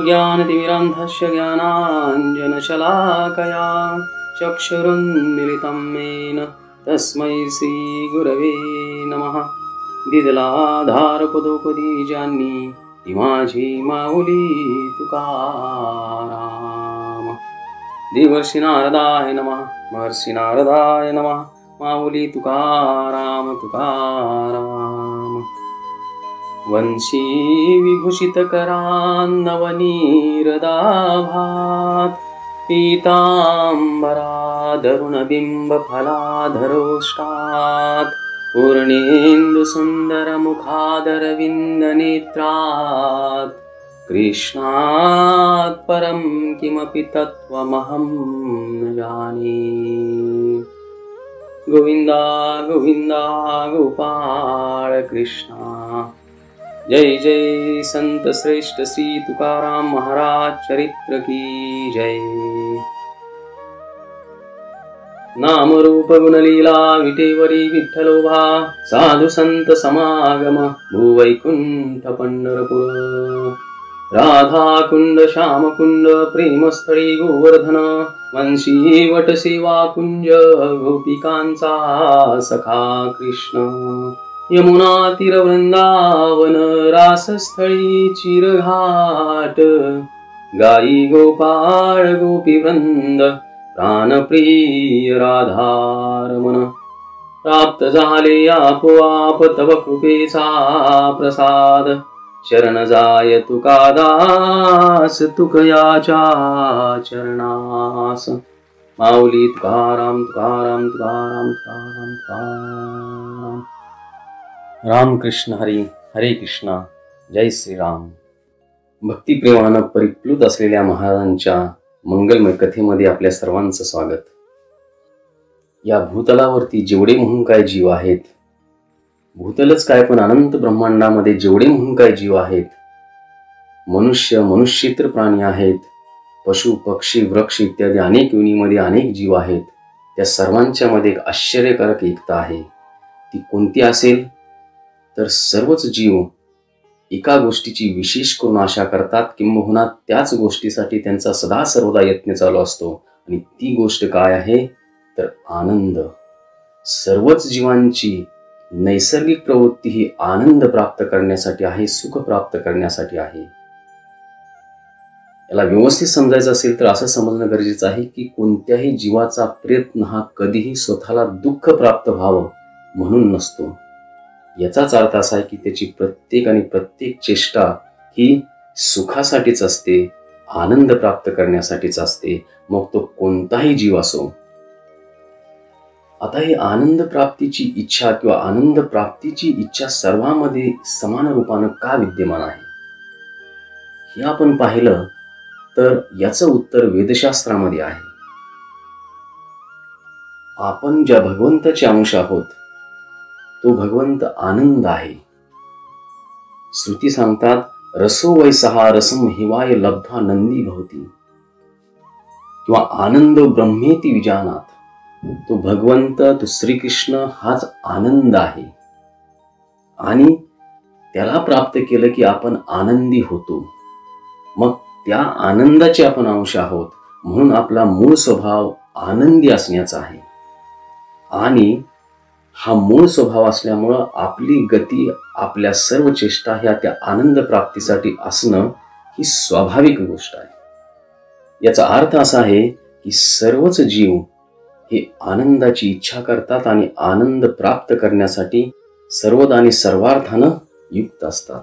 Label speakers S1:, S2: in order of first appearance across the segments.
S1: अज्ञानतिमिरान्धस्य ज्ञानाञ्जनशलाकया चक्षुरुन्मिलितं येन तस्मै श्रीगुरवे नमः। दिदलाधारपदोपदीजान्नी ती माझी माऊली तुकाराम। देवर्षी नारदाय नमः, महर्षी नारदाय नमः, माऊली तुकाराम तुकाराम। वंशी विभूषित करान्नवनीरदाभात पीतांबराधरुणबिंब फलाधरोष्टात् पूर्णेन्दु सुंदर मुखादरविंद नेत्रात् कृष्णात् परं किमपि तत्त्वमहं न जाने। गोविंदा गोविंदा गोपाळ कृष्णा। जय जय संत श्रेष्ठ श्री तुकाराम महाराज चरित्र की जय। नाम रूप गुण लीला विटेवरी विठ्ठलोबा साधु संत समागम भूवैकुंठ पंढरपूर। राधा कुंड श्याम कुंड प्रेमस्थळी गोवर्धन वंशी वट सेवा कुंज गोपिकांचा सखा कृष्ण। यमुना तीर वृंदावन रासस्थळी चिरघाट गाई गोपाळ गोपी वृंद प्राणप्रिय राधारमण। प्राप्त झाले आपोआप तव कृपेचा प्रसाद शरण जाय तुकादास तुकयाच्या चरणास। माऊली तुकाराम तुकाराम तुकाराम तुकाराम तुकाराम। रामकृष्ण हरी हरे कृष्णा जय श्रीराम। भक्तिप्रेमानं परिप्लुत असलेल्या महाराजांच्या मंगलमय कथेमध्ये आपल्या सर्वांचं स्वागत। या भूतलावरती जेवढे म्हणून काय जीव आहेत, भूतलच काय पण अनंत ब्रह्मांडामध्ये जेवढे म्हणून काय जीव आहेत, मनुष्य मनुष्येतर प्राणी आहेत, पशु पक्षी वृक्ष इत्यादी अनेक योनीमध्ये अनेक जीव आहेत, त्या सर्वांच्या मध्ये एक आश्चर्यकारक एकता आहे। ती कोणती असेल तर सर्वच जीव एका गोष्टीची विशेष करून आशा करतात, किंबहुना त्याच गोष्टीसाठी त्यांचा सदा सर्वदा यत्न चालू असतो। आणि ती गोष्ट काय आहे तर आनंद। सर्वच जीवांची नैसर्गिक प्रवृत्ती ही आनंद प्राप्त करण्यासाठी आहे, सुख प्राप्त करण्यासाठी आहे। याला व्यवस्थित समजायचं असेल तर असं समजणं गरजेचं आहे की कोणत्याही जीवाचा प्रयत्न हा कधीही स्वतःला दुःख प्राप्त व्हावं म्हणून नसतो। याचाच अर्थ असा आहे की त्याची प्रत्येक चेष्टा ही सुखासाठीच असते, आनंद प्राप्त करण्यासाठीच असते, मग तो कोणताही जीव असो। आता ही आनंद प्राप्तीची इच्छा किंवा आनंद प्राप्तीची इच्छा सर्वांमध्ये समान रूपानं का विद्यमान आहे हे आपण पाहिलं तर याचं उत्तर वेदशास्त्रामध्ये आहे। आपण ज्या भगवंताचे अंश आहोत तो भगवंत आनंद आहे। श्रुती सांगतात रसो वैसहा रसम हिवाय लब्धा नंदी भवती किंवा आनंद ब्रह्मेती विजानात। तो भगवंत तो श्रीकृष्ण हाच आनंद आहे आणि त्याला प्राप्त केलं की आपण आनंदी होतो। मग त्या आनंदाचे आपण अंश आहोत म्हणून आपला मूळ स्वभाव आनंदी असण्याचा आहे। आणि हा मूळ स्वभाव असल्यामुळं आपली गती आपल्या सर्व चेष्टा ह्या त्या आनंद प्राप्तीसाठी असणं ही स्वाभाविक गोष्ट आहे। याचा अर्थ असा आहे की सर्वच जीव हे आनंदाची इच्छा करतात आणि आनंद प्राप्त करण्यासाठी सर्वदा आणि सर्वार्थानं युक्त असतात।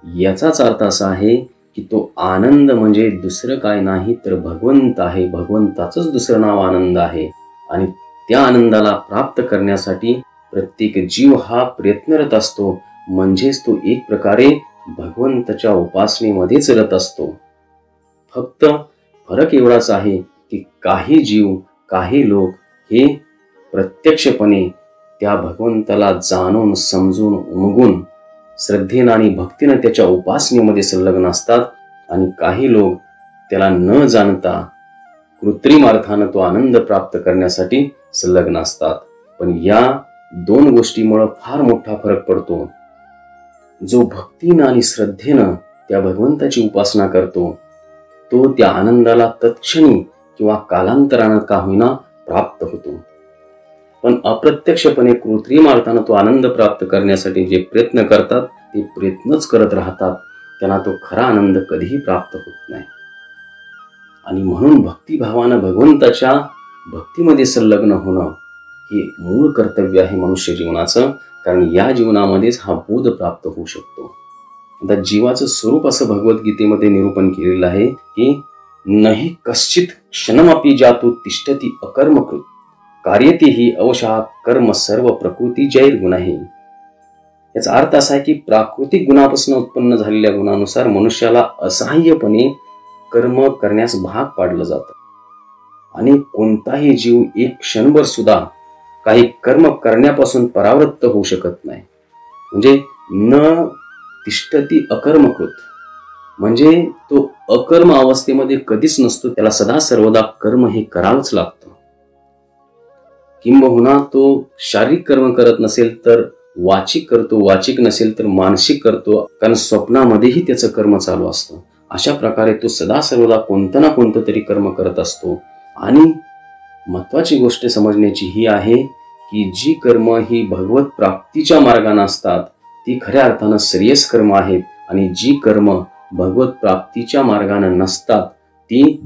S1: याचाच अर्थ असा आहे की तो आनंद म्हणजे दुसरं काय नाही तर भगवंत आहे। भगवंताचंच दुसरं नाव आनंद आहे आणि त्या आनंदाला प्राप्त करण्यासाठी प्रत्येक जीव हा प्रयत्नरत असतो, म्हणजेच तो एक प्रकारे भगवंताच्या उपासनेमध्येच रत असतो। फक्त फरक एवढाच आहे की काही जीव काही लोक हे प्रत्यक्षपणे त्या भगवंताला जाणून समजून उमगून श्रद्धेने आणि भक्तीने त्याच्या उपासनेमध्ये संलग्न असतात आणि काही लोक त्याला न जाणता कृत्रिम अर्थाने तो आनंद प्राप्त करण्यासाठी संलग्न असतात। पण या दोन गोष्टीमुळे फार मोठा फरक पडतो। जो भक्तीने आणि श्रद्धेने त्या भगवंताची उपासना करतो तो त्या आनंदाला तत्क्षणी किंवा कालांतरानं का होईना प्राप्त होतो. पण अप्रत्यक्षपणे कृत्रिम अर्थानं तो आनंद प्राप्त करण्यासाठी जे प्रयत्न करतात ते प्रयत्नच करत राहतात, त्यांना तो खरा आनंद कधीही प्राप्त होत नाही. आणि म्हणून भक्तिभावानं भगवंताच्या भक्तीमध्ये संलग्न होणं हे मूळ कर्तव्य आहे मनुष्य जीवनाचं. कारण या जीवनामध्येच हा बोध प्राप्त होऊ शकतो. आता जीवाचं स्वरूप असं भगवद्गीतेमध्ये निरूपण केलेलं आहे की नहि कश्चित क्षणमपि जातु तिष्ठति अकर्मकृत कार्यते हि अवशः कर्म सर्व प्रकृती जैर्गुण आहे. याचा अर्थ असा आहे की प्राकृतिक गुणापासून उत्पन्न झालेल्या गुणानुसार मनुष्याला असहाय्यपणे कर्म करण्यास भाग पाडलं जातं. आणि कोणताही जीव एक क्षणभर सुद्धा काही कर्म करण्यापासून परावृत्त होऊ शकत नाही. म्हणजे न तिष्ठती अकर्मकृत म्हणजे तो अकर्म अवस्थेमध्ये कधीच नसतो. त्याला सदा सर्वदा कर्म हे करावंच लागतं. किंबहुना तो शारीरिक कर्म करत नसेल तर वाचिक करतो, वाचिक नसेल तर मानसिक करतो, कारण स्वप्नामध्येही त्याचं कर्म चालू असतं. अशा प्रकारे तो सदा सर्वदा कोणतं ना कोणतं तरी कर्म करत असतो. आणि महत्वाची गोष्ट समजण्याची ही आहे की जी कर्म ही भगवत प्राप्तीच्या मार्गाने असतात ती खऱ्या अर्थानं श्रेयस कर्म आहेत. आणि जी कर्म भगवत प्राप्तीच्या मार्गाने नसतात ती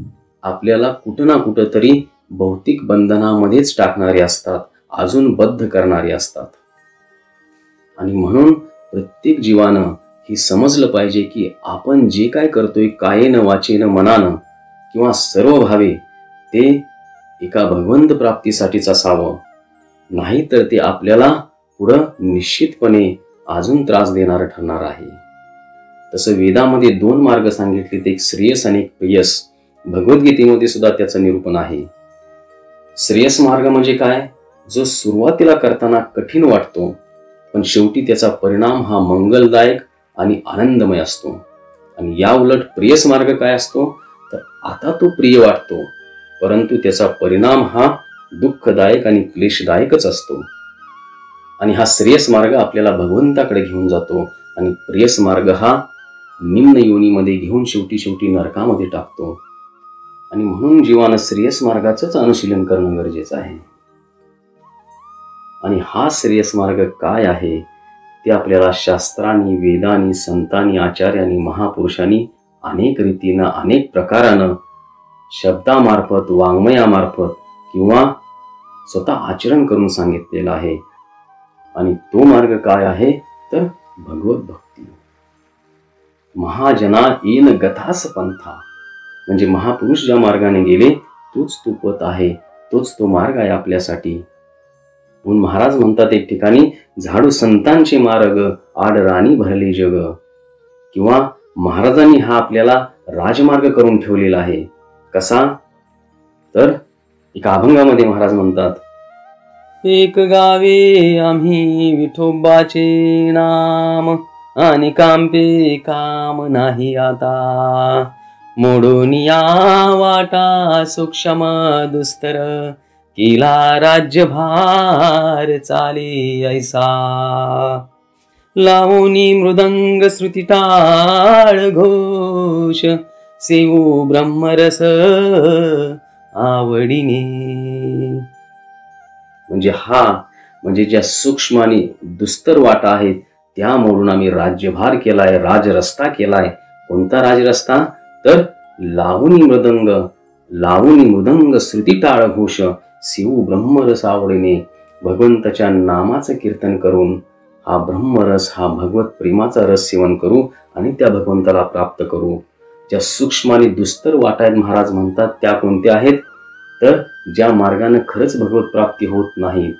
S1: आपल्याला कुठं ना कुठं तरी भौतिक बंधनामध्येच टाकणारी असतात, अजून बद्ध करणारी असतात. आणि म्हणून प्रत्येक जीवानं हे समजलं पाहिजे की आपण जे काय करतोय कायेनं वाचेनं मनानं किंवा सर्व भावे ते एका भगवंत प्राप्तीसाठीच असावं, नाहीतर ते आपल्याला पुढं निश्चितपणे अजून त्रास देणारं ठरणार आहे. तसं वेदामध्ये 2 मार्ग सांगितलेत, एक श्रेयस आणि एक प्रेयस. भगवद्गीतेमध्ये सुद्धा त्याचं निरूपण आहे. श्रेयस मार्ग म्हणजे काय? जो सुरुवातीला करताना कठीण वाटतो पण शेवटी त्याचा परिणाम हा मंगलदायक आणि आनंदमय असतो. आणि या उलट प्रेयस मार्ग काय असतो? तर आता तो प्रिय वाटतो परंतु त्याचा परिणाम हा दुःखदायक आणि क्लेशदायकच असतो. आणि हा श्रेयस मार्ग आपल्याला भगवंताकडे घेऊन जातो आणि प्रेयस मार्ग हा निम्न योनीमध्ये घेऊन शेवटी नरकामध्ये टाकतो. आणि म्हणून जीवानं श्रेयस मार्गाचंच अनुशीलन करणं गरजेचं आहे. आणि हा श्रेयस मार्ग काय आहे ते आपल्याला शास्त्रांनी, वेदांनी, संतांनी, आचार्यांनी, महापुरुषांनी अनेक रीतीनं, अनेक प्रकारानं, शब्दामार्फत, वाङ्मयामार्फत किंवा स्वतः आचरण करून सांगितलेला आहे. आणि तो मार्ग काय आहे तर भगवत भक्ती. महाजना येन गथास पंथा म्हणजे महापुरुष ज्या मार्गाने गेले तोच तो पथ आहे, तोच तो मार्ग आहे आपल्यासाठी. म्हणून महाराज म्हणतात एक ठिकाणी, झाडू संतांचे मार्ग आड राणी भरले जग. किंवा महाराजांनी हा आपल्याला राजमार्ग करून ठेवलेला आहे. कसा? तर एका अभंगामध्ये महाराज म्हणतात,
S2: एक गावे आम्ही विठोबाचे नाम आणि कांपे काम नाही आता. मोडून या वाटा सूक्ष्म दुस्तर केला राज्यभार चाले ऐसा. लावणी मृदंग श्रुती टाळ घोष सेवू ब्रह्मरस आवडीने.
S1: म्हणजे ज्या सूक्ष्म आणि दुस्तर वाटा आहेत त्या मोडून आम्ही राज्यभार केलाय, राजरस्ता केलाय. कोणता राजरस्ता? तर लावणी मृदंग श्रुती टाळ घोष शिव ब्रह्मरस आवडीने. भगवंताच्या नामाचं कीर्तन करून हा ब्रह्मरस, हा भगवत प्रेमाचा रस सेवन करू आणि त्या भगवंताला प्राप्त करू. ज्या सूक्ष्म आणि दुस्तर वाटा आहेत महाराज म्हणतात त्या कोणत्या आहेत? तर ज्या मार्गाने खरंच भगवत प्राप्ती होत नाही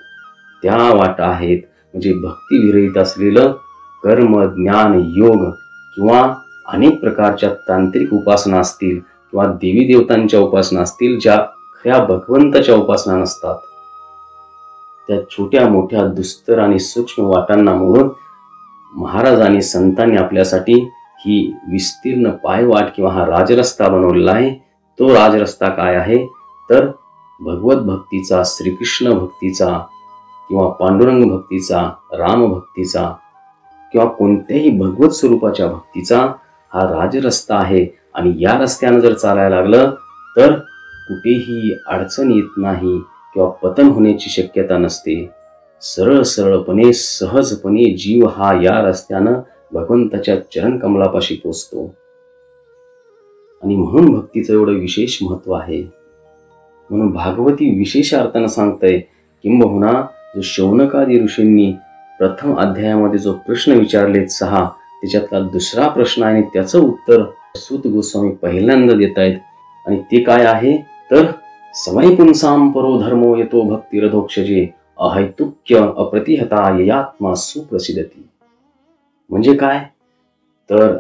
S1: त्या वाटा आहेत. म्हणजे भक्ती विरहित असलेलं कर्म, ज्ञान, योग किंवा अनेक प्रकारच्या तांत्रिक उपासना असतील किंवा देवी देवतांच्या उपासना असतील ज्या खऱ्या भगवंताच्या उपासना नसतात. त्या छोट्या मोठ्या दुस्तर आणि सूक्ष्म वाटांना मोडून महाराजांनी, संतांनी आपल्यासाठी ही विस्तीर्ण पायवाट किंवा हा राजरस्ता बनवलेला आहे. तो राजरस्ता काय आहे तर भगवत भक्तीचा, श्रीकृष्ण भक्तीचा किंवा पांडुरंग भक्तीचा, राम भक्तीचा किंवा कोणत्याही भगवत स्वरूपाच्या भक्तीचा हा राजरस्ता आहे आणि या रस्त्यानं जर चालायला लागलं तर कुठेही अडचण येत नाही किंवा पतन होण्याची शक्यता नसते. सरळ सरळपणे सहजपणे जीव हा या रस्त्यानं भगवंताच्या चरण कमलापाशी पोचतो. आणि म्हणून भक्तीचं एवढं विशेष महत्व आहे. म्हणून भागवती विशेष अर्थानं सांगतंय, किंबहुना जो शौनकादी ऋषींनी प्रथम अध्यायामध्ये जो प्रश्न विचारलेत 6, त्याच्यातला दुसरा प्रश्न आहे आणि त्याचं उत्तर सूत गोस्वामी पहिल्यांदा देत आहेत. आणि ते काय आहे तर सवय पुंसाम परो धर्मो यतो भक्तिरधोक्षजे अहैतुक्य अप्रतिहता ययात्मा सुप्रसिद्धती. म्हणजे काय तर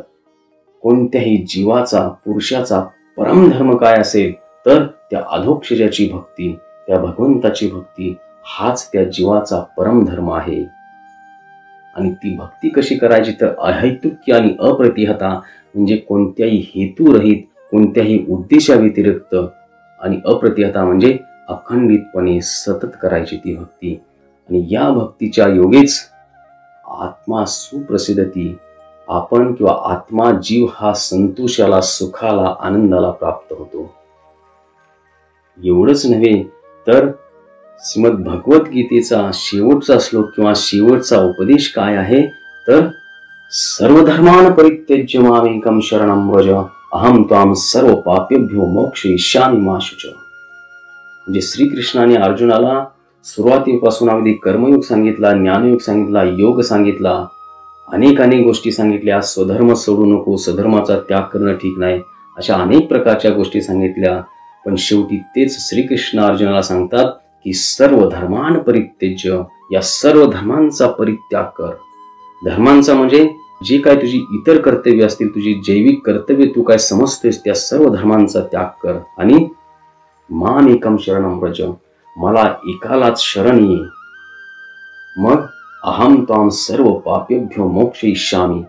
S1: कोणत्याही जीवाचा पुरुषाचा परमधर्म काय असेल तर त्या अधोक्षजाची भक्ती, त्या भगवंताची भक्ती हाच त्या जीवाचा परमधर्म आहे. आणि ती भक्ती कशी करायची तर अहैतुक्य आणि अप्रतिहता म्हणजे कोणत्याही हेतुरहित, कोणत्याही उद्देशाव्यतिरिक्त, आणि अप्रतिहता म्हणजे अखंडितपणे सतत करायची ती भक्ती. आणि या भक्तीच्या योगेच आत्मा सुप्रसिद्धती, आपण किंवा आत्मा जीव हा संतोषाला, सुखाला, आनंदाला प्राप्त होतो. एवढंच नव्हे तर श्रीमद भगवद्गीतेचा शेवटचा श्लोक किंवा शेवटचा उपदेश काय आहे तर सर्वधर्मान परित्यज्य मामेकं शरणं व्रज अहम त्वां सर्व पापेभ्यो मोक्षयिष्यामि मा शुच. म्हणजे श्रीकृष्णाने अर्जुनाला सुरुवातीपासून अगदी कर्मयोग सांगितला, ज्ञानयोग सांगितला, योग सांगितला, अनेक गोष्टी सांगितल्या. स्वधर्म सोडू नको, स्वधर्माचा त्याग करणं ठीक नाही, अशा अनेक प्रकारच्या गोष्टी सांगितल्या. पण शेवटी तेच श्रीकृष्ण अर्जुनाला सांगतात की सर्व धर्मान परित्यज्य, या सर्व धर्मांचा परित्याग कर. धर्मांचा म्हणजे जे काय तुझी इतर कर्तव्य असतील, तुझी जैविक कर्तव्य तू काय समजतोयस, त्या सर्व धर्मांचा त्याग कर आणि मामेकं शरणं व्रज, मला एकालाच शरण ये. मग अहम त्वां सर्व पापेभ्यो मोक्षयिष्यामि,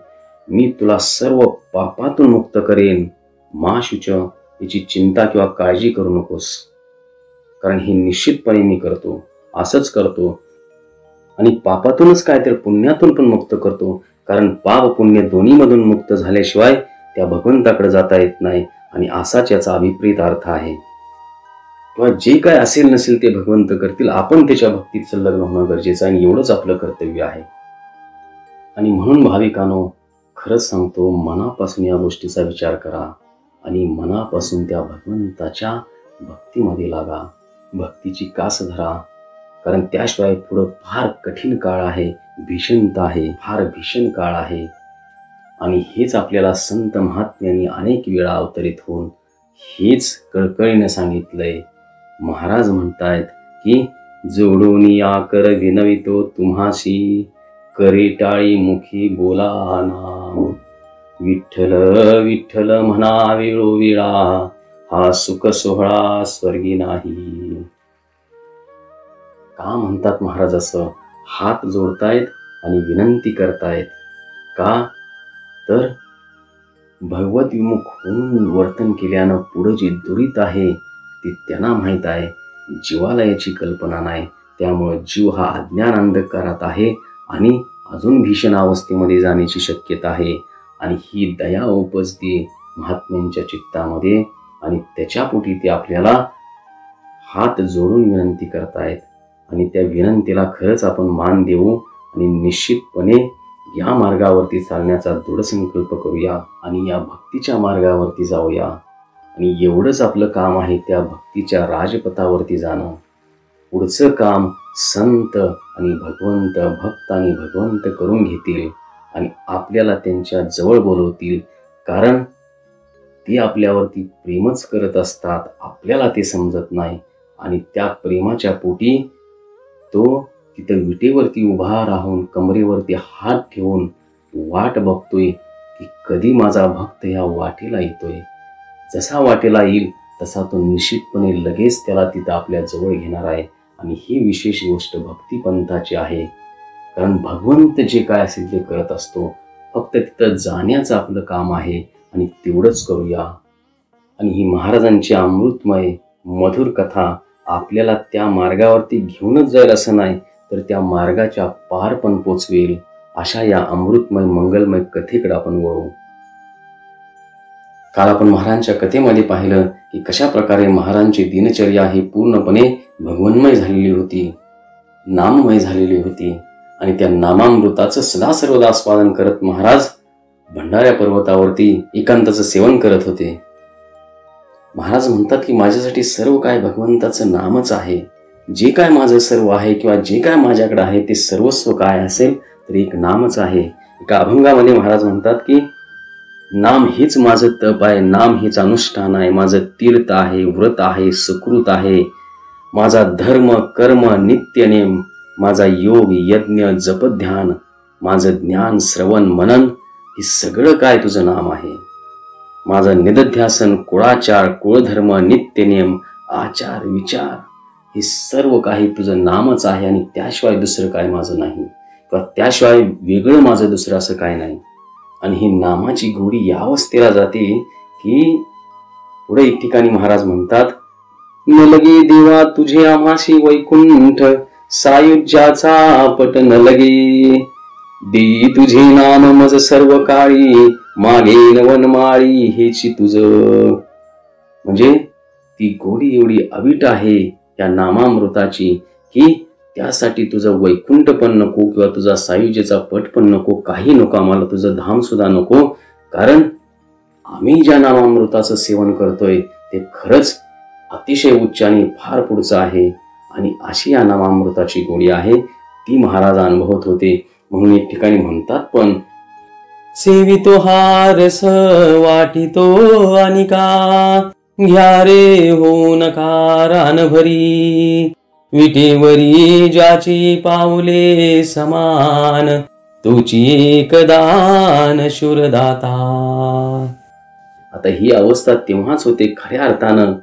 S1: मी तुला सर्व पापातून मुक्त करेन. मा शुच, याची चिंता किंवा काळजी करू नकोस, कारण हे निश्चितपणे मी करतो, असंच करतो. आणि पापातूनच काय तर पुण्यातून पण मुक्त करतो, कारण पाप पुण्य दोन्हीमधून मुक्त झाल्याशिवाय त्या भगवंताकडे जाता येत नाही. आणि असाच याचा अभिप्रेत अर्थ आहे. किंवा जे काय असेल नसेल ते भगवंत करतील, आपण त्याच्या भक्तीत संलग्न होणं गरजेचं आहे आणि एवढंच आपलं कर्तव्य आहे. आणि म्हणून भाविकांनो, खरंच सांगतो, मनापासून या गोष्टीचा विचार करा आणि मनापासून त्या भगवंताच्या भक्तीमध्ये लागा, भक्तीची कास धरा. कारण त्याशिवाय पुढं फार कठीण काळ आहे, भीषणता आहे, फार भीषण काळ आहे. आणि हेच आपल्याला संत महात्म्यांनी अनेक वेळा अवतरित होऊन हेच कळकळीने सांगितलंय. महाराज म्हणतायत की जोडून या कर विनवितो तुम्हासी, करे टाळी मुखी बोला नाम. विठ्ठल विठ्ठल म्हणा वेळोवेळा, हा सुख सोहळा स्वर्गी नाही. का म्हणतात महाराज असं? हात जोडतायत आणि विनंती करतायत. का तर भगवत विमुख होऊन वर्तन केल्यानं पुढे जे दुरित आहे ते त्यांना माहीत आहे, जीवाला याची कल्पना नाही. त्यामुळे जीव हा अज्ञान अंधकारात आहे आणि अजून भीषण अवस्थेमध्ये जाण्याची शक्यता आहे. आणि ही दया उपजते महात्म्यांच्या चित्तामध्ये आणि त्याच्या पोटी ते आपल्याला हात जोडून विनंती करतायत. आणि त्या विनंतीला खरंच आपण मान देऊ आणि निश्चितपणे या मार्गावरती चालण्याचा दृढ संकल्प करूया आणि या भक्तीच्या मार्गावरती जाऊया. आणि एवढंच आपलं काम आहे, त्या भक्तीच्या राजपथावरती जाणं. पुढचं काम संत आणि भगवंत, भक्त आणि भगवंत करून घेतील आणि आपल्याला त्यांच्या जवळ बोलवतील. कारण ते आपल्यावरती प्रेमच करत असतात, आपल्याला ते समजत नाही. आणि त्या प्रेमाच्या पोटी तो तिथं विटेवरती उभा राहून कमरेवरती हात ठेवून वाट बघतोय की कधी माझा भक्त या वाटेला येतोय. जसा वाटेला येईल तसा तो निश्चितपणे लगेच त्याला तिथं आपल्या जवळ घेणार आहे. आणि ही विशेष गोष्ट भक्तिपंथाची आहे. कारण भगवंत जे काय असेल ते करत असतो, फक्त तिथं जाण्याचं आपलं काम आहे आणि तेवढंच करूया. आणि ही महाराजांची अमृतमय मधुर कथा आपल्याला त्या मार्गावरती घेऊनच जाईल असं नाही, तर त्या मार्गाच्या पार पण पोचवेल. अशा या अमृतमय मंगलमय कथेकडे आपण वळू. काल आपण महाराजांच्या कथेमध्ये पाहिलं की कशा प्रकारे महाराजांची दिनचर्या ही पूर्णपणे भगवन्मय झालेली होती, नाममय झालेली होती आणि त्या नामामृताचं सदा सर्वदा आस्वादन करत महाराज भंडाऱ्या पर्वतावरती एकांताचं सेवन करत होते. महाराज म्हणतात की माझ्यासाठी सर्व काय भगवंताचं नामच आहे. जे काय माझं सर्व आहे किंवा जे काय माझ्याकडे आहे ते सर्वस्व काय असेल तर एक नामच आहे. एका अभंगामध्ये महाराज म्हणतात की नाम हेच माझं तप आहे, नाम हेच अनुष्ठान आहे, माझं तीर्थ आहे, व्रत आहे, सुकृत आहे, माझा धर्म कर्म नित्यनेम, माझा योग यज्ञ जपध्यान, माझं ज्ञान श्रवण मनन हे सगळं काय तुझं नाम आहे. माझं निदध्यासन कुळाचार कुळधर्म नित्यनेम आचार विचार हे सर्व काही तुझं नामच आहे आणि त्याशिवाय दुसरं काय माझं नाही किंवा त्याशिवाय वेगळं माझं दुसरं असं काय नाही. आणि ही नामाची गोडी या अवस्थेला जाते की पुढे एक ठिकाणी महाराज म्हणतात न लगे देवा तुझे आम्हाशी वैकुंठ सायुज्याचा पट न लगे दे तुझे नाम मज सर्व काळी मागे वनमाळी हेची तुझ. म्हणजे ती गोडी एवढी अवीट आहे या नामामृताची की त्यासाठी तुझं वैकुंठ पण नको किंवा तुझा सायुज्याचा पट पण नको, काही नको, आम्हाला तुझं धाम सुद्धा नको. कारण आम्ही ज्या नामामृताचं सेवन करतोय ते खरंच अतिशय उच्च आणि फार पुढचं आहे आणि अशी या नामामृताची गोडी आहे ती महाराज अनुभवत होते. म्हणून एक ठिकाणी म्हणतात पण
S2: सेवितो हा रस वाटितो अनिका घ्या रे हो नका रानभरी विटेवरी ज्याची पाऊले समान तुची एकदान शूरदाता.
S1: आता ही अवस्था तेव्हाच होते खऱ्या अर्थानं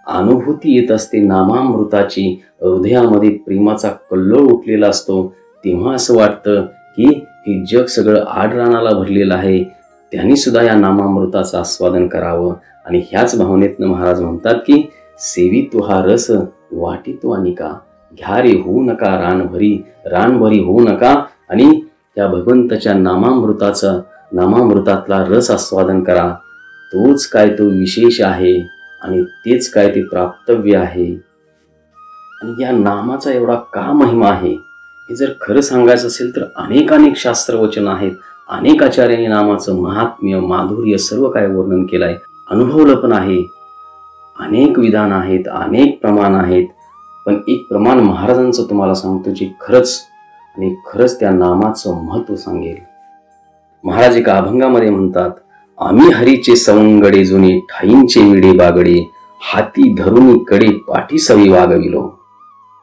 S1: अनुभूती येत असते नामामृताची, हृदयामध्ये प्रेमाचा कल्लोळ उठलेला असतो. तेव्हा असं वाटतं की हे जग सगळं आडरानाला भरलेलं आहे, त्यांनी सुद्धा या नामामृताचं आस्वादन करावं. आणि ह्याच भावनेतनं महाराज म्हणतात की सेवितो हा रस वाटितो अनिका घ्या रे होऊ नका रानभरी होऊ नका आणि त्या भगवंताच्या नामामृतातला रस आस्वादन करा. तोच काय तो विशेष आहे आणि तेच काय ते प्राप्तव्य आहे. आणि या नामाचा एवढा का महिमा आहे हे जर खरं सांगायचं असेल तर अनेक शास्त्रवचन आहेत, अनेक आचार्यांनी नामाचं महात्म्य माधुर्य सर्व काय वर्णन केलंय, अनुभवलं पण आहे. अनेक विधान आहेत, अनेक प्रमाण आहेत, पण एक प्रमाण महाराजांचं तुम्हाला सांगतो जे खरंच त्या नामाचं महत्व सांगेल. महाराज एका अभंगामध्ये म्हणतात आम्ही हरीचे सवंगडे जुने ठाईंचे विडे बागडे हाती धरुनी कडे पाठी सवी वागविलो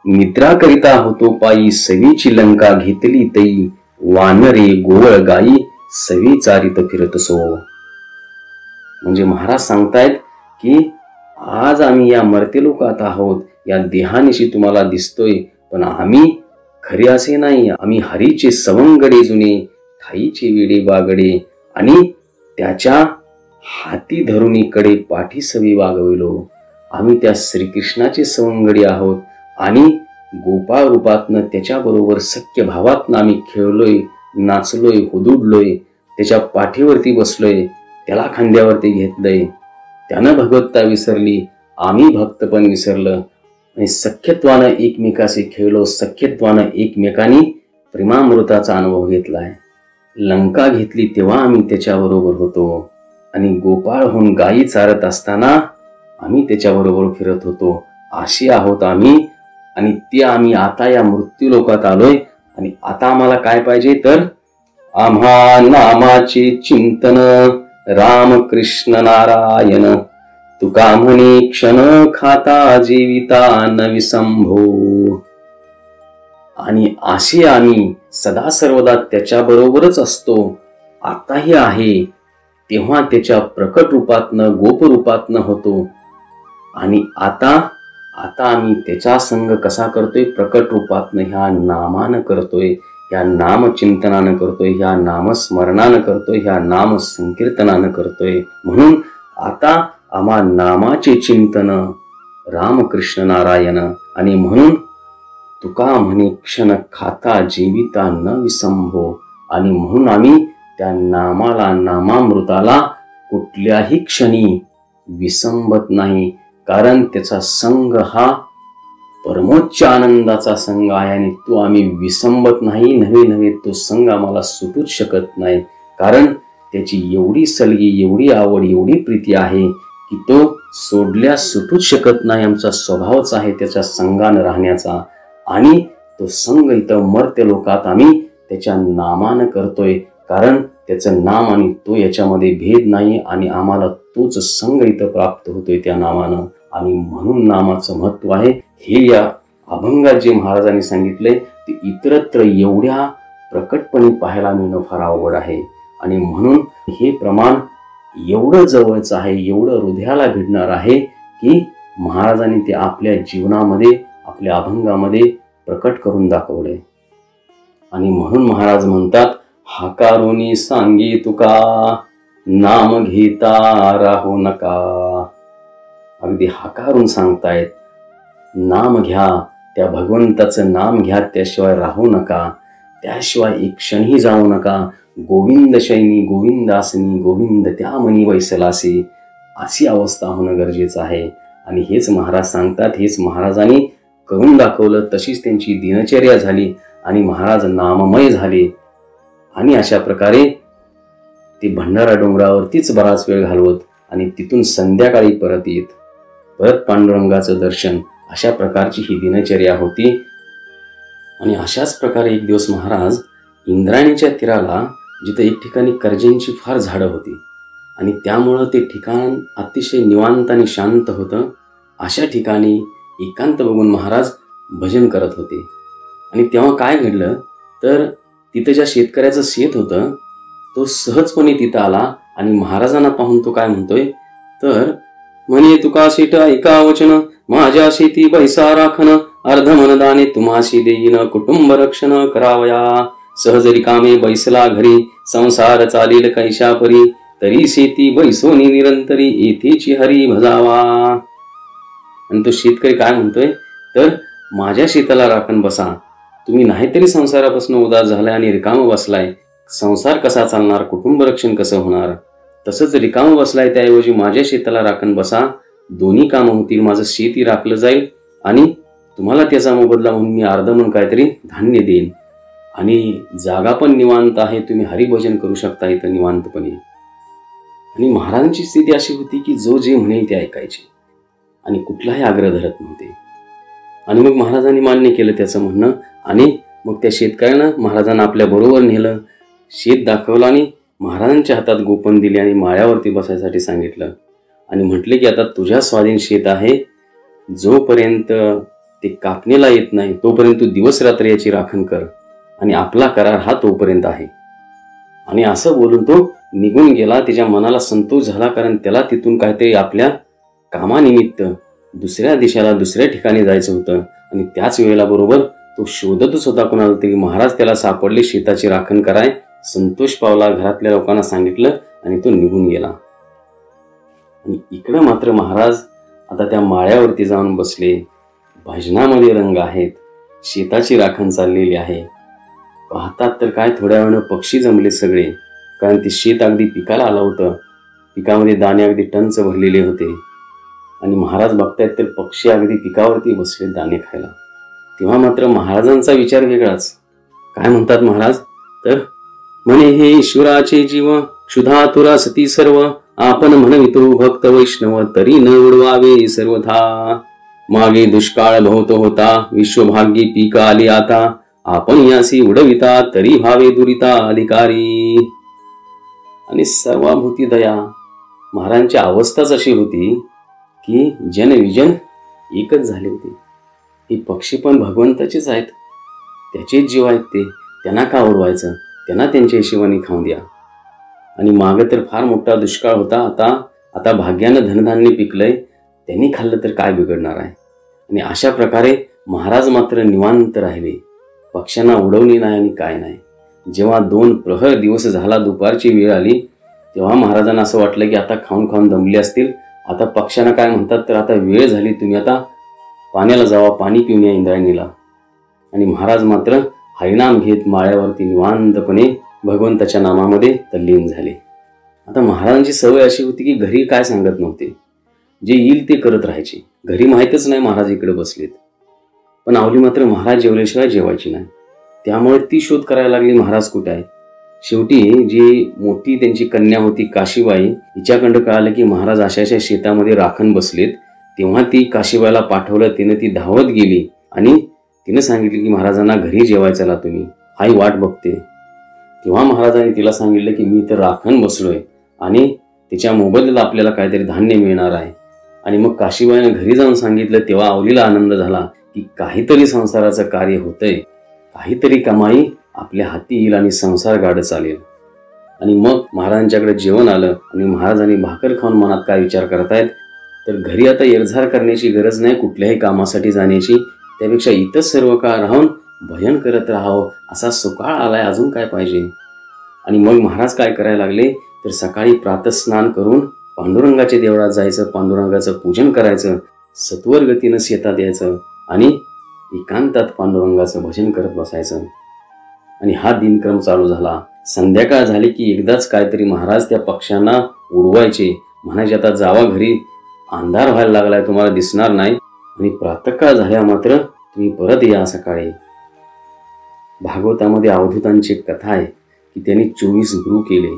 S1: निद्रा करिता होतो पायी सवीची लंका घेतली तई वानरे गोवळ गाई सवी चारित फिरत सो. म्हणजे महाराज सांगतायत की आज आम्ही या मर्त्य लोकात आहोत, या देहानिशी तुम्हाला दिसतोय, पण आम्ही खरे असे नाही. आम्ही हरीचे सवंगडे जुने ठाईचे विडे बागडे आणि त्याच्या हाती धरुणीकडे पाठी सवी वागविलो. आम्ही त्या श्रीकृष्णाचे सवंगडी आहोत आणि गोपाळ रूपातनं त्याच्याबरोबर सख्य भावातनं आम्ही खेळलोय, नाचलोय, हुदुडलोय, त्याच्या पाठीवरती बसलोय, त्याला खांद्यावरती घेतलंय. त्यानं भगवत्ता विसरली, आम्ही भक्त पण विसरलं आणि सख्यत्वानं एकमेकाशी खेळलो, सख्यत्वानं एकमेकांनी प्रेमामृताचा अनुभव घेतलाय. लंका घेतली तेव्हा आम्ही त्याच्याबरोबर होतो आणि गोपाळ होऊन गायी चारत असताना आम्ही त्याच्याबरोबर फिरत होतो. अशी आहोत आम्ही आणि ते आम्ही आता या मृत्यू लोकात आलोय. आणि आता आम्हाला काय पाहिजे तर आम्हा नामाचे चिंतन रामकृष्ण नारायण तुका म्हणे क्षण खाता जीविता न विसंभो. आणि असे आम्ही सदा सर्वदा त्याच्याबरोबरच असतो, आताही आहे, तेव्हा त्याच्या प्रकट रूपातनं गोप रूपातनं होतो. आणि आता आम्ही त्याचा संग कसा करतोय, प्रकट रूपातनं ह्या नामानं करतोय, ह्या नामचिंतनानं करतोय, ह्या नामस्मरणानं करतोय, ह्या नाम संकीर्तनानं करतोय. म्हणून आता आम्हा नामाचे चिंतन रामकृष्ण नारायण आणि म्हणून तुका म्हणे क्षण खाता जीविता न विसंभो. आणि म्हणून आम्ही त्या नामाला नामामृताला कुठल्याही क्षणी विसंबत नाही, कारण त्याचा संग हा परमोच्च आनंदाचा संघ आहे आणि तो आम्ही विसंबत नाही. नव्हे तो संघ आम्हाला सुटूच शकत नाही, कारण त्याची एवढी सलगी, एवढी आवड, एवढी प्रीती आहे की तो सोडल्यास सुटूच शकत नाही. आमचा स्वभावच आहे त्याच्या संघानं राहण्याचा, आणि तो संघ इथं मर्त्य लोकात आम्ही त्याच्या नामानं करतोय, कारण त्याचं नाम आणि तो याच्यामध्ये भेद नाही आणि आम्हाला तोच संघ इथं प्राप्त होतोय त्या नामानं. आणि म्हणून नामाचं महत्व आहे. हे या अभंगात जे महाराजांनी सांगितलंय ते इतरत्र एवढ्या प्रकटपणे पाहायला मिळणं फार अवघड आहे. आणि म्हणून हे प्रमाण एवढं जवळचं आहे, एवढं हृदयाला भिडणार आहे की महाराजांनी ते आपल्या जीवनामध्ये, आपल्या अभंगामध्ये प्रकट करून दाखवलंय. आणि म्हणून महाराज म्हणतात, हाकारुनी सांगी तुका, नाम घेता राहू नका. अगदी हाकारून सांगतायत, नाम घ्या, त्या भगवंताचं नाम घ्या, त्याशिवाय राहू नका, त्याशिवाय एक क्षणही जाऊ नका. गोविंद शैनी गोविंदासनी, गोविंद त्या मनी वैसलासी, अशी अवस्था होणं गरजेचं आहे. आणि हेच महाराज सांगतात, हेच महाराजांनी करून दाखवलं. तशीच त्यांची दिनचर्या झाली आणि महाराज नाममय झाले. आणि अशा प्रकारे ते भंडारा डोंगरावरतीच बराच वेळ घालवत आणि तिथून संध्याकाळी परत येत, परत पांडुरंगाचं दर्शन, अशा प्रकारची ही दिनचर्या होती. आणि अशाच प्रकारे एक दिवस महाराज इंद्रायणीच्या तीराला, जिथं एक ठिकाणी कर्जेंची फार झाडं होती आणि त्यामुळं ते ठिकाण अतिशय निवांत आणि शांत होतं, अशा ठिकाणी एकांत बघून महाराज भजन करत होते. आणि तेव्हा काय घडलं तर तिथं ज्या शेतकऱ्याचं शेत होतं तो सहजपणे तिथं आला आणि महाराजांना पाहून तो काय म्हणतोय तर, म्हणे तुका शेट ऐका वचन, माझ्या शेती पैसा राखण, अर्ध मनदाने तुम्हाशी देईन, कुटुंब रक्षण करावया. सहज रिकामे बैसला घरी, संसार चालील कैशा परी, तरी शेती बैसोनी निरंतरी, येथेची हरी भजावा. आणि तो शेतकरी काय म्हणतोय तर, माझ्या शेताला राखण बसा, तुम्ही नाहीतरी संसारापासून उदास झालाय आणि रिकाम बसलाय, संसार कसा चालणार, कुटुंब रक्षण कसं होणार. तसंच रिकाम बसलाय, त्याऐवजी माझ्या शेताला राखण बसा, दोन्ही कामं होतील, माझं शेती राखलं जाईल आणि तुम्हाला त्याचा मोबदला म्हणून मी अर्धमन काहीतरी धान्य देईन. आणि जागा पण निवांत आहे, तुम्ही हरिभजन करू शकता इथं निवांतपणे. आणि महाराजांची स्थिती अशी होती की जो जे म्हणेल ते ऐकायचे आणि कुठलाही आग्रह धरत नव्हते. आणि मग महाराजांनी मान्य केलं त्याचं म्हणणं आणि मग त्या शेतकऱ्यानं महाराजांना आपल्या बरोबर नेलं, शेत दाखवलं आणि महाराजांच्या हातात गोपन दिली आणि माळ्यावरती बसायसाठी सांगितलं आणि म्हटले की आता तुझ्या स्वाधीन शेत आहे, जोपर्यंत ते कापणीला येत नाही तोपर्यंत तू दिवस रात्र याची राखण कर आणि आपला करार हा तोपर्यंत आहे. आणि असं बोलून तो निघून गेला. त्याच्या मनाला संतोष झाला, कारण त्याला तिथून काहीतरी आपल्या कामानिमित्त दुसऱ्या देशाला, दुसऱ्या ठिकाणी जायचं होतं. आणि त्याच वेळेला बरोबर तो शोधतच होता कोणाला तरी. महाराज त्याला सापडले, शेताची राखण कराय. संतोष पावला, घरातल्या लोकांना सांगितलं आणि तो निघून गेला. आणि इकडं मात्र महाराज आता त्या माळ्यावरती जाऊन बसले. भजनामध्ये रंग आहेत, शेताची राखण चाललेली आहे. पाहतात तर काय, थोड्या वेळानं पक्षी जमले सगळे, कारण ते शेत अगदी पिकाला आलं होतं. पिकामध्ये दाणे अगदी टंच भरलेले होते. आणि महाराज बघतायत तर पक्षी अगदी पिकावरती बसले दाणे खायला. तेव्हा मात्र महाराजांचा विचार वेगळाच. काय म्हणतात महाराज तर, म्हणे हे ईश्वराचे जीव, क्षुधा तुरा सती सर्व, आपण म्हणवितो भक्त वैष्णव, तरी न उडवावे सर्वथा. मागे दुष्काळ बहुत होता, विश्वभाग्य पीक आली आता, आपण यासी उडविता, तरी भावे दुरिता अधिकारी. आणि सर्वाभूती दया. महाराजांची अवस्थाच अशी होती की जन विजन एकच झाले होते. ही पक्षी पण भगवंताचेच आहेत, त्याचेच जीव आहेत, ते त्यांना का उडवायचं, त्यांना त्यांच्या हिशोबाने खाऊन द्या. आणि मागं तर फार मोठा दुष्काळ होता, आता भाग्यानं धनधान्य पिकलंय, त्यांनी खाल्लं तर काय बिघडणार आहे. आणि अशा प्रकारे महाराज मात्र निवांत राहिले, पक्ष्यांना उडवली नाही आणि काय नाही. जेव्हा 2 प्रहर दिवस झाला, दुपारची वेळ आली, तेव्हा महाराजांना असं वाटलं की आता खाऊन खाऊन दमले असतील. आता पक्ष्यांना काय म्हणतात तर, आता वेळ झाली, तुम्ही आता पाण्याला जावा, पाणी पिऊन या इंद्रायणीला. आणि महाराज मात्र हरिनाम घेत माळ्यावरती निवांतपणे भगवंताच्या नामामध्ये तल्लीन झाले. आता महाराजांची सवय अशी होती की घरी काय सांगत नव्हते, जे येईल ते करत राहायचे. घरी माहीतच नाही महाराज इकडे बसलेत. पण आवली मात्र महाराज जेवल्याशिवाय जेवायची नाही. त्यामुळे ती शोध करायला लागली महाराज कुठे आहे. शेवटी जी मोठी त्यांची कन्या होती काशीबाई, हिच्याकडं कळालं की महाराज अशाशा शेतामध्ये राखण बसलेत. तेव्हा ती काशीबाईला पाठवलं. तिनं ती धावत गेली आणि तिनं सांगितलं की महाराजांना घरी जेवायला चला तुम्ही, आई वाट बघते. तेव्हा महाराजांनी तिला सांगितलं की मी इथं राखण बसलोय आणि तिच्या मोबदल्याला आपल्याला काहीतरी धान्य मिळणार आहे. आणि मग काशीबाईनं घरी जाऊन सांगितलं. तेव्हा आवलीला आनंद झाला की काहीतरी संसाराचं कार्य होतंय, काहीतरी कमाई आपल्या हाती येईल आणि संसार गाडत चालेल. आणि मग महाराजांच्याकडे जेवण आलं आणि महाराजांनी भाकर खाऊन मनात काय विचार करतायत, तर घरी आता येरझार करण्याची गरज नाही, कुठल्याही कामासाठी जाण्याची. त्यापेक्षा इथंच सर्व काळ राहून भजन करत राहावं असा सुकाळ आलाय, अजून काय पाहिजे. आणि मग महाराज काय करायला लागले, तर सकाळी प्रातस्नान करून पांडुरंगाच्या देवळात जायचं, पांडुरंगाचं पूजन करायचं, सत्वर गतीनं शेतात यायचं आणि एकांतात पांडुरंगाचं भजन करत बसायचं. आणि हा दिनक्रम चालू झाला. संध्याकाळ झाली की एकदाच काहीतरी महाराज त्या पक्ष्यांना उडवायचे, म्हणायचे आता जावा घरी, अंधार व्हायला लागलाय, तुम्हाला दिसणार नाही आणि प्रातःकाळ झाल्या मात्र तुम्ही परत या सकाळी. भागवतामध्ये अवधूतांची एक कथा आहे की त्यांनी 24 गुरु केले.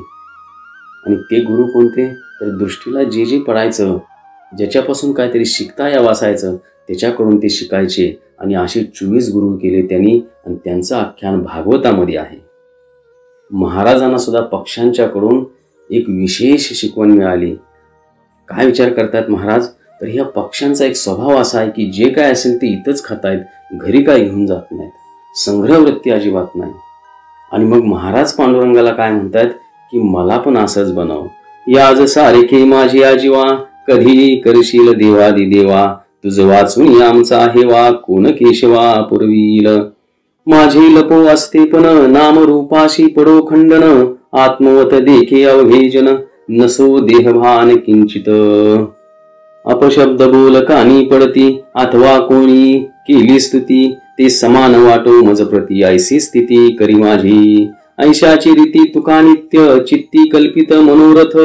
S1: आणि ते गुरु कोणते, तर दृष्टीला जे जे पडायचं, ज्याच्यापासून काहीतरी शिकता या वाचायचं, त्याच्याकडून ते शिकायचे. आणि असे 24 गुरु केले त्यांनी आणि त्यांचं आख्यान भागवतामध्ये आहे. महाराजांना सुद्धा पक्ष्यांच्याकडून एक विशेष शिकवण मिळाली. काय विचार करतात महाराज, तर ह्या पक्ष्यांचा एक स्वभाव असा आहे की जे काय असेल ते इथंच खातायत, घरी काय घेऊन जात नाहीत, संग्रहवृत्ती अजिबात नाही. आणि मग महाराज पांडुरंगाला काय म्हणतात की मला पण असंच बनव, याज सारखे माझी आजीवा, कधी करशील देवादी देवा, तुझ वाचून आमचा हेवा, कोण केशवा पुरवील. माझे लपो असते पण नाम रूपाशी पडो खंडन, आत्मवत देखे अवघेजन, नसो देहभान किंचित. अपशब्द बोल कानी पडती, अथवा कोणी केली स्तुती, ते समान वाटो मज प्रती, ऐसी स्थिती करी माझी. ऐशाची रीती तुका नित्य, चित्ती कल्पित मनोरथ,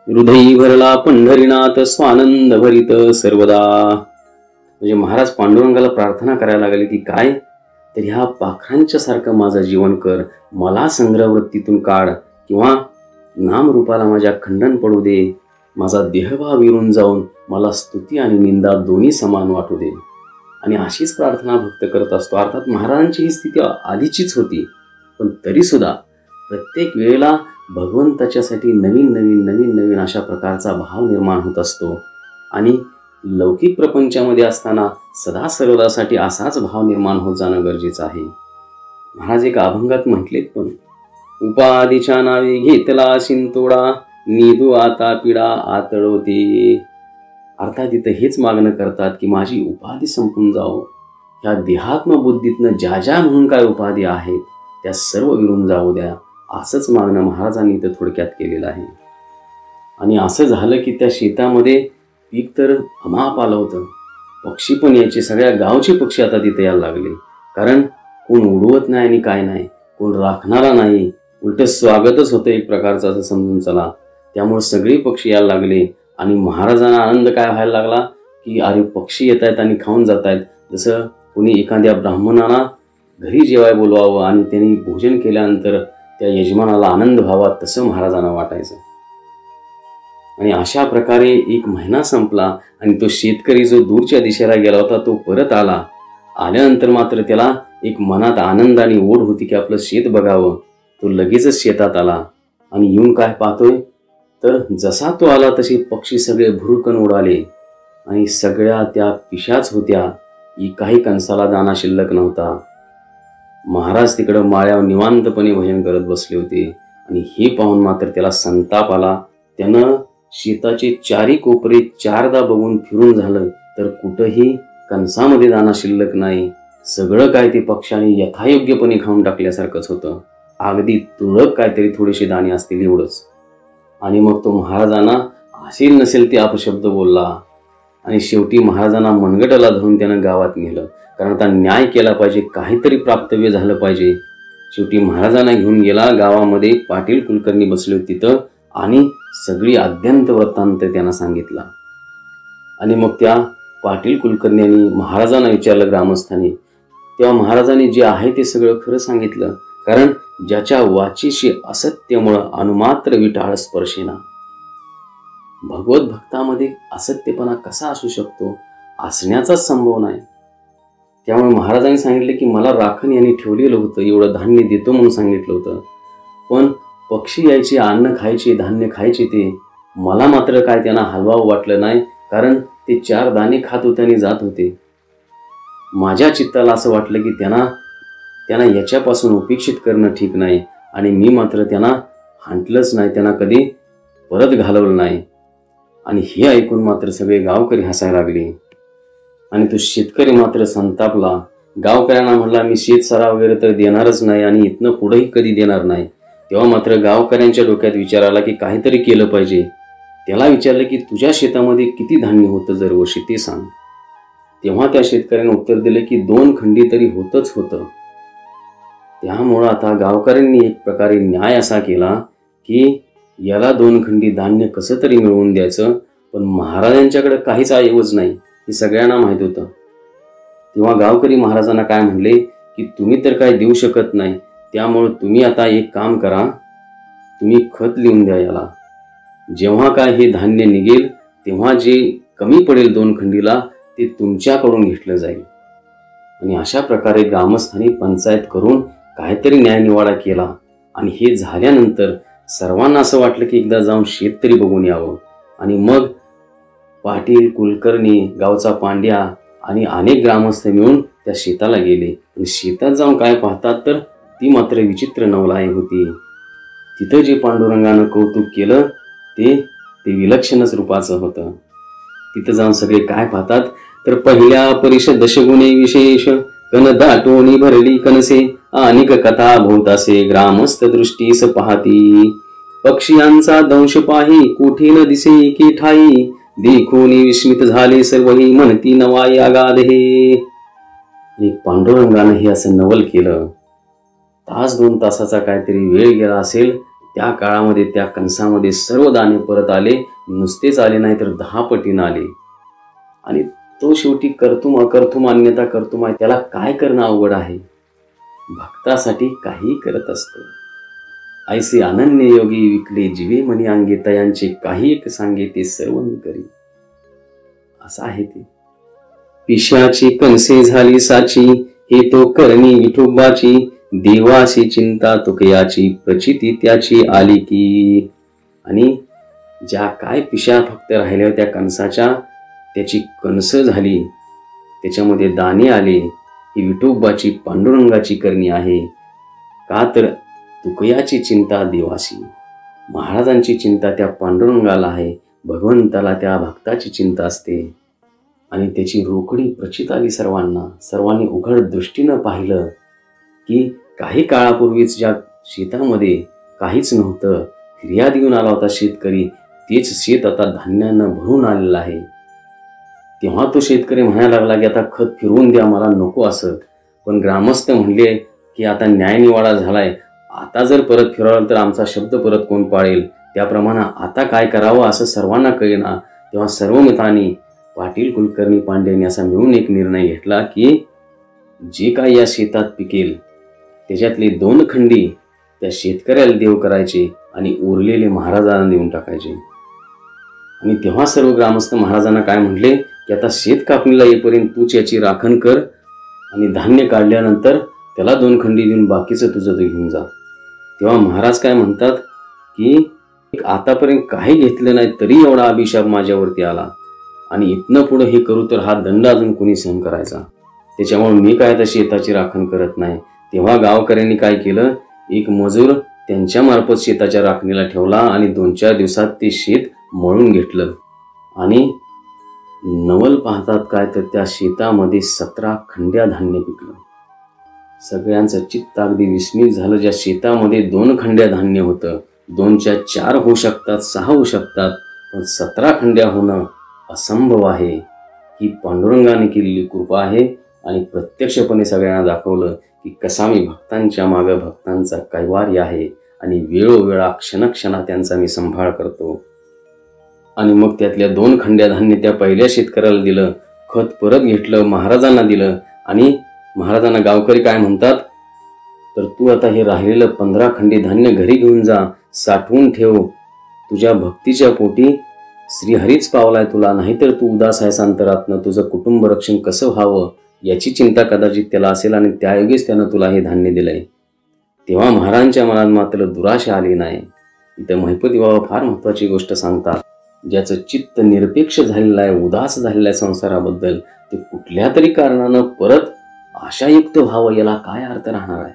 S1: हृदयी भरला पंढरीनाथ, स्वानंद भरित सर्वदा. म्हणजे महाराज पांडुरंगाला प्रार्थना करायला लागले की काय, तर ह्या पाखरांच्या सारखं माझं जीवन कर, मला संग्रहवृत्तीतून काढ, किंवा नामरूपाला माझ्या खंडन पडू दे, माझा देहभाव विरून जाऊन मला स्तुती आणि निंदा दोन्ही समान वाटू दे. आणि अशीच प्रार्थना भक्त करत असतो. अर्थात महाराजांची ही स्थिती आधीचीच होती, पण तरी सुद्धा प्रत्येक वेळेला भगवंताच्यासाठी नवीन नवीन नवीन नवीन अशा प्रकारचा भाव निर्माण होत असतो. आणि लौकिक प्रपंचामध्ये असताना सदा सर्वदासाठी असाच भाव निर्माण होत जाणं गरजेचं आहे. महाराज एक अभंगात म्हटलेत पण, उपाधीच्या नावे घेतला शिंतोडा, निदू आता पिडा आतळवते. अर्थात इथं हेच मागणं करतात की माझी उपाधी संपून जावं, ह्या देहात्म बुद्धीतनं ज्या ज्या म्हणून काय उपाधी आहेत त्या सर्व विरून जाऊ द्या, असंच मागणं महाराजांनी इथं थोडक्यात केलेलं आहे. आणि असं झालं की त्या शेतामध्ये पीक तर अमाप आलं होतं, पक्षी पण यायचे, सगळ्या गावचे पक्षी आता तिथे यायला लागले. कारण कोण उडवत नाही आणि काय नाही, कोण राखणारा नाही, उलट स्वागतच होतं एक प्रकारचं असं समजून चला. त्यामुळे सगळे पक्षी यायला लागले. आणि महाराजांना आनंद काय व्हायला लागला की अरे पक्षी येत आहेत आणि खाऊन जात आहेत. जसं कोणी एखाद्या ब्राह्मणाला घरी जेवाय बोलवावं आणि त्यांनी भोजन केल्यानंतर त्या यजमानाला आनंद व्हावा, तसं महाराजांना वाटायचं. आणि अशा प्रकारे एक महिना संपला आणि तो शेतकरी जो दूरच्या दिशेला गेला होता तो परत आला. आल्यानंतर मात्र त्याला एक मनात आनंद आणि ओढ होती की आपलं शेत बघावं. तो लगेचच शेतात आला आणि येऊन काय पाहतोय, तर जसा तो आला तसे पक्षी सगळे भुरकन उडाले आणि सगळ्या त्या पिशाच होत्या, काही कणसाला दाना शिल्लक नव्हता. महाराज तिकडं माळ्यावर निवांतपणे भजन करत बसले होते. आणि हे पाहून मात्र त्याला संताप आला. त्यानं शेताचे चारी कोपरे चारदा बघून फिरून झालं तर कुठंही कणसामध्ये दाना शिल्लक नाही. सगळं काय ते पक्ष्यांनी यथायोग्यपणे खाऊन टाकल्यासारखंच होतं. अगदी तुरळक काहीतरी थोडेसे दाणे असतील एवढंच. आणि मग तो महाराजांना असेल नसेल ते अपशब्द बोलला आणि शेवटी महाराजांना मनगटाला धरून त्यानं गावात नेलं. कारण आता न्याय केला पाहिजे, काहीतरी प्राप्तव्य झालं पाहिजे. शेवटी महाराजांना घेऊन गेला गावामध्ये. पाटील कुलकर्णी बसले होते तिथं आणि सगळी आद्यंत वृत्तांत त्यांना सांगितला. आणि मग त्या पाटील कुलकर्णी यांनी महाराजांना विचारलं ग्रामस्थांनी. तेव्हा महाराजांनी जे आहे ते सगळं खरं सांगितलं. कारण ज्याच्या वाचीशी असत्यमुळं अनुमात्र विटाळ स्पर्शेना. भगवत भक्तामध्ये असत्यपणा कसा असू शकतो? असण्याचाच संभव नाही. त्यामुळे महाराजांनी सांगितले की मला राखण यांनी ठेवलेलं होतं, एवढं धान्य देतो म्हणून सांगितलं होतं. पण पक्षी यायचे, अन्न खायचे, धान्य खायचे, ते मला मात्र काय त्यांना हलवावं वाटलं नाही. कारण ते 4 दाणे खात होते आणि जात होते. माझ्या चित्ताला असं वाटलं की त्यांना याच्यापासून उपेक्षित करणं ठीक नाही. आणि मी मात्र त्यांना हांटलंच नाही, त्यांना कधी परत घालवलं नाही. आणि हे ऐकून मात्र सगळे गावकरी हसायला लागले. आणि तो शेतकरी मात्र संतापला. गावकऱ्यांना म्हणला मी शेत सरा वगैरे तर देणारच नाही आणि इथनं पुढेही कधी देणार नाही. तेव्हा मात्र गावकऱ्यांच्या डोक्यात विचार आला की काहीतरी केलं पाहिजे. त्याला विचारलं की तुझ्या शेतामध्ये किती धान्य होतं दरवर्षी ते सांग. तेव्हा त्या शेतकऱ्याने उत्तर दिले की 2 खंडी तरी होतच होतं. त्यामुळं आता गावकऱ्यांनी एक प्रकारे न्याय असा केला की याला 2 खंडी धान्य कसं तरी मिळवून द्यायचं. पण महाराजांच्याकडे काहीच ऐवज नाही हे सगळ्यांना माहीत होतं. तेव्हा गावकरी महाराजांना काय म्हणले की तुम्ही तर काय देऊ शकत नाही, त्यामुळे तुम्ही आता एक काम करा, तुम्ही खत लिहून द्या याला. जेव्हा काय हे धान्य निघेल तेव्हा जे कमी पडेल 2 खंडीला ते तुमच्याकडून घेतलं जाईल. आणि अशा प्रकारे ग्रामस्थांनी पंचायत करून काहीतरी न्यायनिवाडा केला. आणि हे झाल्यानंतर सर्वांना असं वाटलं की एकदा जाऊन शेत तरी बघून यावं. आणि मग पाटील, कुलकर्णी, गावचा पांड्या आणि अनेक ग्रामस्थ मिळून त्या शेताला गेले. आणि शेतात जाऊन काय पाहतात तर ती मात्र विचित्र नवलाई होती. तिथं जे पांडुरंगानं कौतुक केलं ते विलक्षणच रूपाचं होतं. तिथं जाऊन सगळे काय पाहतात तर पहिल्या परिषद दशगुणे विशेष कन दाटोणी भरली कनसे अनेक कथा भोवतासे ग्रामस्थ दृष्टीस पाहती. पक्षियांचा दंश पाही कुठे न दिसे की ठाई देखोनी विस्मित झाले सर्वही म्हणती नवाई आगाध हे. आणि पांडुरंगानं हे असं नवल केलं. 1-2 तासाचा काहीतरी वेळ गेला असेल. त्या काळामध्ये त्या कंसामध्ये सर्व दाणे परत आले. नुसतेच आले नाही तर 10 पटीनं आले. आणि तो शेवटी कर्तुम अकर्तुम अन्यथा कर्तुम आहे, त्याला काय करणं अवघड आहे. भक्तासाठी काही करत असतो. ऐसे अनन्य योगी विकले जीवे मनी अंगे तयांचे काही एक सांगे ते सर्व मी करी. असं आहे ते. पिशाची कणसे झाली साची हे तो करणी विठोबाची देवाशी चिंता तुकयाची प्रचिती त्याची आली की. आणि ज्या काय पिशा फक्त राहिल्या त्या कणसाच्या त्याची कणस झाली, त्याच्यामध्ये दाणे आले. ही विठोबाची पांडुरंगाची करणी आहे. का तर तुकयाची चिंता देवाशी, महाराजांची चिंता त्या पांडुरंगाला आहे. भगवंताला त्या भक्ताची चिंता असते. आणि त्याची रोकडी प्रचित आली सर्वांनी उघड दृष्टीनं पाहिलं की काही काळापूर्वीच ज्या शेतामध्ये काहीच नव्हतं, फिर्याद घेऊन आला होता शेतकरी, तेच शेत आता धान्यानं भरून आलेलं आहे. तेव्हा तो शेतकरी म्हणायला लागला की आता खत फिरवून द्या, मला नको असं. पण ग्रामस्थ म्हणले की आता न्यायनिवाडा झालाय, आता जर परत फिरवलं तर आमचा शब्द परत कोण पाळेल, त्याप्रमाणे आता काय करावं असं सर्वांना कळेना. तेव्हा सर्व मित्रांनी पाटील, कुलकर्णी, पांड्यांनी असा मिळून एक निर्णय घेतला की जे काय या शेतात पिकेल त्याच्यातले 2 खंडी त्या शेतकऱ्याला देव करायचे आणि उरलेले महाराजांना देऊन टाकायचे. आणि तेव्हा सर्व ग्रामस्थ महाराजांना काय म्हणले की आता शेत कापणीला येईपर्यंत तूच याची राखण कर आणि धान्य काढल्यानंतर त्याला 2 खंडी देऊन बाकीचं तुझं तू घेऊन जा. तेव्हा महाराज काय म्हणतात की आतापर्यंत काही घेतलं नाही तरी एवढा अभिशाप माझ्यावरती आला आणि इथनं पुढे हे करू तर हा दंड अजून कोणी सहन करायचा, त्याच्यामुळे मी काय त्या शेताची राखण करत नाही. तेव्हा गावकऱ्यांनी काय केलं, एक मजूर त्यांच्या मार्फत शेताच्या राखणीला ठेवला आणि 2-4 दिवसात ते शेत मळून घेतलं. आणि नवल पाहतात काय तर त्या शेतामध्ये 17 खंड्या धान्य पिकलं. सगळ्यांचं चित्त अगदी विस्मित झालं. ज्या शेतामध्ये 2 खंड्या धान्य होतं, 2च्या 4 होऊ शकतात, 6 होऊ शकतात, पण 17 खंड्या होणं असंभव आहे. ही पांडुरंगाने केलेली कृपा आहे. आणि प्रत्यक्षपणे सगळ्यांना दाखवलं की कसा मी भक्तांच्या मागे भक्तांचा कैवारी आहे आणि वेळोवेळा क्षणक्षणा त्यांचा मी सांभाळ करतो. आणि मग त्यातल्या 2 खंड्या धान्य त्या पहिल्या शेतकऱ्याला दिलं, खत परत घेतलं, महाराजांना दिलं. आणि महाराजांना गावकरी काय म्हणतात, तर तू आता हे राहिलेलं 15 खंडी धान्य घरी घेऊन जा, साठवून ठेव. तुझ्या भक्तीच्या पोटी श्रीहरीच पावलाय तुला, नाहीतर तू उदास आहेस अंतरातनं. तुझं कुटुंब रक्षण कसं व्हावं याची चिंता कदाचित त्याला असेल, आणि त्यायोगेच त्यानं तुला हे धान्य दिलंय. तेव्हा महाराजांच्या मनात मात्र दुराशा आली नाही. इथं महिपती बाबा फार महत्वाची गोष्ट सांगतात. ज्याचं चित्त निरपेक्ष झालेलं आहे, उदास झालेलं आहे संसाराबद्दल, ते कुठल्या तरी कारणानं परत आशायुक्त व्हावं याला काय अर्थ राहणार आहे.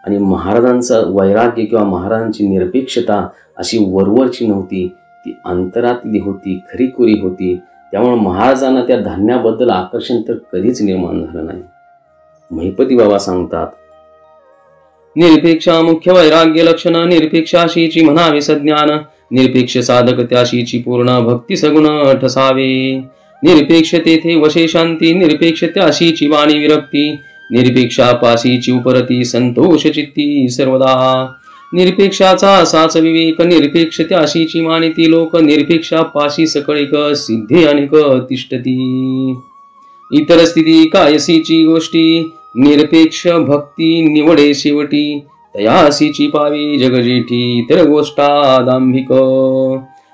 S1: आणि महाराजांचं वैराग्य किंवा महाराजांची निरपेक्षता अशी वरवरची नव्हती, ती अंतरातली होती, खरीखुरी होती. त्यामुळे महाराजांना त्या धान्याबद्दल आकर्षण तर कधीच निर्माण झालं नाही. महिपती बाबा सांगतात,
S2: निरपेक्षा मुख्य वैराग्य लक्षण, निरपेक्षाशीची म्हणावे सज्ञान, निरपेक्ष साधक त्याशीची पूर्ण भक्ती सगुण ठसावे. निरपेक्ष तेथे वशे शांती, निरपेक्ष त्याशीची वाणी विरक्ती, निरपेक्षापाशीची उपरती संतोष चित्ती सर्वदा. निरपेक्षाचा असाच विवेक, निरपेक्ष त्याशीची मानिती लोक, निरपेक्षापाशी सकळिक सिद्धी अनेक तिष्ठती. इतर स्थिती कायसीची गोष्टी, निरपेक्ष भक्ती निवडे शेवटी, तयासीची पावी जगजेठी इतर गोष्टा दांभिक.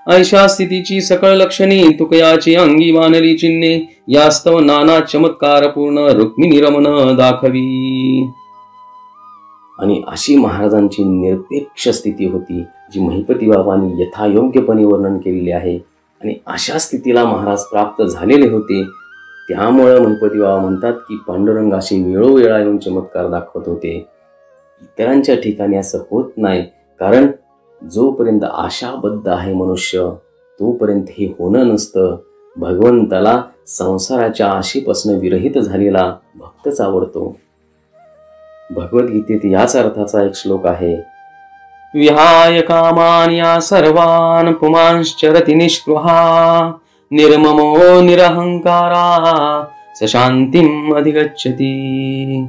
S2: ऐशा स्थितीची सकळ लक्षणे तुकयाची अंगी मानली चिन्हे, यास्तव नाना चमत्कार पूर्ण रुक्मिणी रमण दाखवी.
S1: आणि अशी महाराजांची निरपेक्ष स्थिती होती, जी महिपती बाबांनी यथायोग्यपणे वर्णन केलेली आहे. आणि अशा स्थितीला महाराज प्राप्त झालेले होते. त्यामुळे महिपती बाबा म्हणतात की पांडुरंग असे वेळोवेळा येऊन चमत्कार दाखवत होते. इतरांच्या ठिकाणी असं होत नाही, कारण जोपर्यंत आशाबद्ध आहे मनुष्य तोपर्यंत हे होणं नसतं. भगवंताला संसाराच्या आशेपासून विरहित झालेला भक्तच आवडतो. भगवद्गीतेत याच अर्थाचा एक श्लोक आहे,
S2: विहाय कामान या सर्वान पुमांश्चरति निष्पृहा, निर्ममो निरहंकारा सशांतीम अधिगच्छति.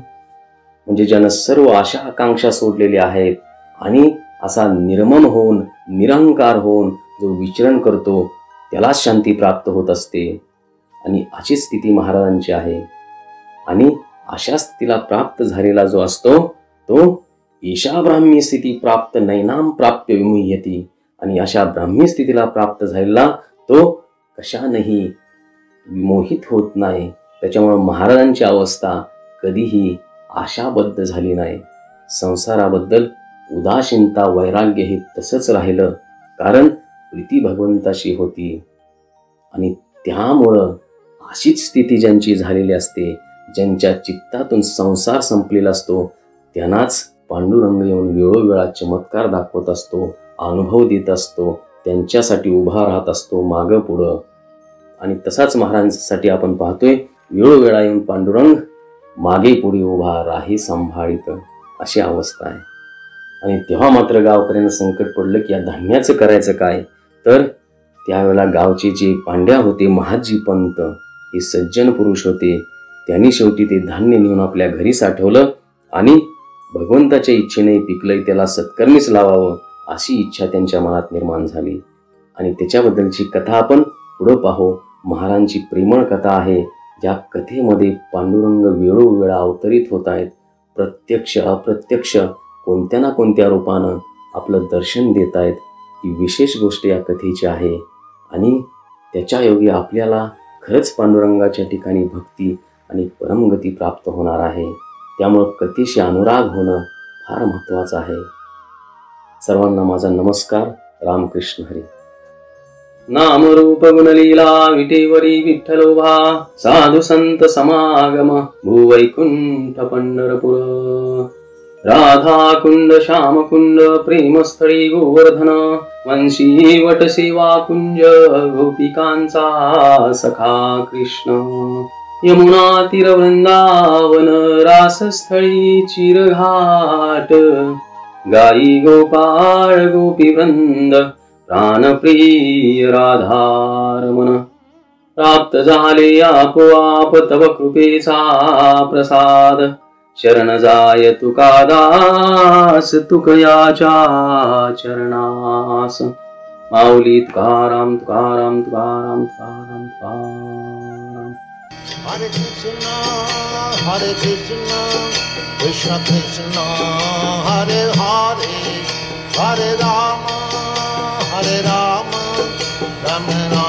S1: म्हणजे ज्यानं सर्व आशा आकांक्षा सोडलेल्या आहेत आणि असा निर्मम होऊन निरहंकार होऊन जो विचरण करतो त्यालाच शांती प्राप्त होत असते. आणि अशी स्थिती महाराजांची आहे. आणि अशा स्थितीला प्राप्त झालेला जो असतो तो ईशा ब्राह्मी स्थिती प्राप्त नैनाम प्राप्य विमुह्यती. आणि अशा ब्राह्मी स्थितीला प्राप्त झालेला तो कशानही विमोहित होत नाही. त्याच्यामुळे महाराजांची अवस्था कधीही आशाबद्ध झाली नाही. संसाराबद्दल उदासीनता वैराग्य हे तसंच राहिलं, कारण प्रीती भगवंताशी होती. आणि त्यामुळं अशीच स्थिती ज्यांची झालेली असते, ज्यांच्या चित्तातून संसार संपलेला असतो, त्यांनाच पांडुरंग येऊन वेळोवेळा चमत्कार दाखवत असतो, अनुभव देत असतो, त्यांच्यासाठी उभा राहत असतो मागं पुढं. आणि तसाच महाराजांसाठी आपण पाहतोय, वेळोवेळा येऊन पांडुरंग मागे पुढे उभा राही सांभाळित, अशी अवस्था आहे. आणि तेव्हा मात्र गावकऱ्यांना संकट पडलं की या धान्याचं करायचं काय. तर त्यावेळेला गावचे जे पांड्या होते, महाजी पंत हे सज्जन पुरुष होते. त्यांनी शेवटी ते धान्य नेऊन आपल्या घरी साठवलं आणि भगवंताच्या इच्छेने पिकलंय त्याला सत्कर्मीच लावावं अशी इच्छा त्यांच्या मनात निर्माण झाली. आणि त्याच्याबद्दलची कथा आपण पुढं पाहू. महाराजांची प्रेमळ कथा आहे, ज्या कथेमध्ये पांडुरंग वेळोवेळा अवतरित होत आहेत. प्रत्यक्ष अप्रत्यक्ष कोणत्या ना कोणत्या रूपानं आपलं दर्शन देत आहेत. ही विशेष गोष्ट या कथेची आहे. आणि त्याच्या योगी आपल्याला खरंच पांडुरंगाच्या ठिकाणी भक्ती आणि परमगती प्राप्त होणार आहे. त्यामुळं कथेशी अनुराग होणं फार महत्त्वाचं आहे. सर्वांना माझा नमस्कार. रामकृष्ण हरी.
S2: नाम रूप गुणलीला विटेवरी विठ्ठलोभा, साधु संत समागम भूवैकुंठ पंढरपूर. राधा कुंड श्याम कुंड प्रेमस्थळी गोवर्धन, वंशी वट सेवा कुंज गोपिकांचा सखा कृष्ण. यमुना तीर वृंदावन रासस्थळी चिरघाट, गाई गोपाळ गोपी वृंद प्राणप्रिय राधारमण. प्राप्त झाले आपोआप तव कृपेचा प्रसाद,
S1: चरण जाय तुका दास तुकयाच्या चरणास. माऊली Tukaram Tukaram Tukaram Tukaram Tukaram.
S3: Hare Krishna, Krishna Krishna, Hare Hare, Hare Rama, Rama Rama.